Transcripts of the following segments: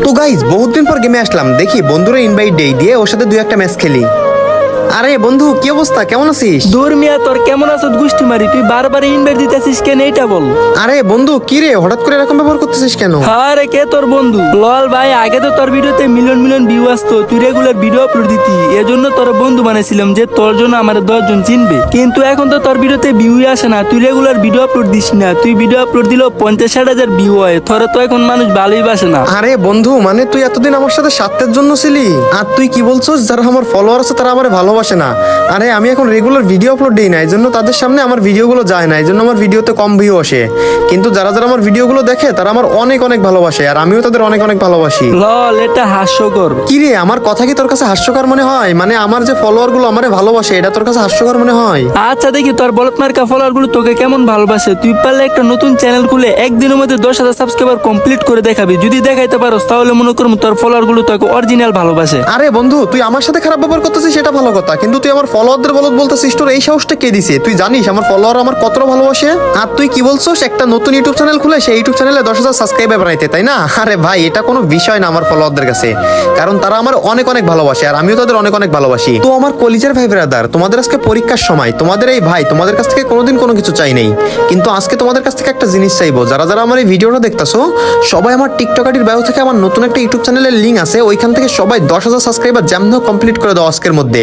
তো গাইজ বহুত দিন পর গেমে আসলাম, দেখি বন্ধুরা ইনভাইট দেই দিয়ে ওর সাথে দুই একটা ম্যাচ খেলি। আরে বন্ধু কি অবস্থা, কেমন আছিস? দূর মিয়া, তোর কেমন আছো গুষ্টি মারি? তুই বারবার ইনভাইট দিতেছিস কেন এইটা বল। আরে বন্ধু কি রে, হঠাৎ করে এরকম ব্যবহার করতেছিস কেন? আরে কে তোর বন্ধু? লল ভাই, আগে তো তোর ভিডিওতে মিলিয়ন মিলিয়ন ভিউ আসতো, তুই রেগুলার ভিডিও আপলোড দিতি, এজন্য তোর বন্ধু বানাইছিলাম যে তোর জন্য আমার 10 জন চিনবে। কিন্তু এখন তো তোর ভিডিওতে ভিউই আসে না, তুই রেগুলার ভিডিও আপলোড দিস না, তুই ভিডিও আপলোড দিলেও 50-60 হাজার ভিউ হয়, তোরা তো এখন মানুষ ভালোই বাসে না। আরে বন্ধু মানে তুই এতদিন আমার সাথে স্বার্থের জন্য ছিলি, আর তুই কি বলছস যারা আমার ফলোয়ার আছে তারা আমার ভালোবাসে না? আরে আমি এখন রেগুলার ভিডিও আপলোড দিই না, এই জন্য তাদের সামনে আমার ভিডিওগুলো যায় না, এই জন্য আমার ভিডিওতে কম ভিউ আসে। কিন্তু যারা যারা আমার ভিডিওগুলো দেখে তারা আমার অনেক অনেক ভালোবাসে, আর আমিও তাদের অনেক অনেক ভালোবাসি। লল, এটা হাস্যকর। কি রে, আমার কথা কি তোর কাছে হাস্যকর মনে হয়? মানে আমার যে ফলোয়ার গুলো আমারে ভালোবাসে এটা তোর কাছে হাস্যকর মনে হয়? আচ্ছা দেখি তোর বলত মার্কা ফলোয়ার গুলো তোকে কেমন ভালোবাসে। তুই পারলে একটা নতুন চ্যানেল খুলে একদিনের মধ্যে 10,000 সাবস্ক্রাইবার কমপ্লিট করে দেখাবি। যদি দেখাইতে পারোস তাহলে মনে করবো তোর ফলোয়ার গুলো তোকে অরিজিনাল ভালোবাসে। আরে বন্ধু তুই আমার সাথে খারাপ ব্যবহার করতেছিস সেটা ভালো কথা, কিন্তু তুই আমার ফলোয়ারদের বলত বলতেছিস, তোর এই সাহসটা কে দিছে? তুই জানিস আমার ফলোয়ার আমার কতটা ভালোবাসে? আর তুই কি বলছস একটা নতুন ইউটিউব চ্যানেল খুলে সেই ইউটিউব চ্যানেলে 10,000 সাবস্ক্রাইবার বানাইতে, তাই না? আরে ভাই এটা কোনো বিষয় না আমার ফলোয়ারদের কাছে, কারণ তারা আমার অনেক অনেক ভালোবাসে আর আমিও তাদের অনেক অনেক ভালোবাসি। তো আমার কলিজার ভাই ব্রাদার, তোমাদের আজকে পরীক্ষার সময়, তোমাদের এই ভাই তোমাদের কাছ থেকে কোনোদিন কোনো কিছু চাই নাই, কিন্তু আজকে তোমাদের কাছ থেকে একটা জিনিস চাইবো। যারা যারা আমার এই ভিডিওটা দেখতাছো সবাই আমার টিকটক আইডির বায়ো থেকে আমার নতুন একটা ইউটিউব চ্যানেলের লিঙ্ক আছে, ওইখান থেকে সবাই 10,000 সাবস্ক্রাইবার যেমন কমপ্লিট করে দাও আজকের মধ্যে।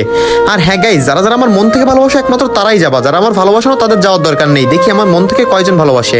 আর হ্যাঁ গাইজ, যারা যারা আমার মন থেকে ভালোবাসে একমাত্র তারাই যাবা, যারা আমার ভালোবাসে না তাদের যাওয়ার দরকার নেই। দেখি আমার মন থেকে কয়জন ভালোবাসে।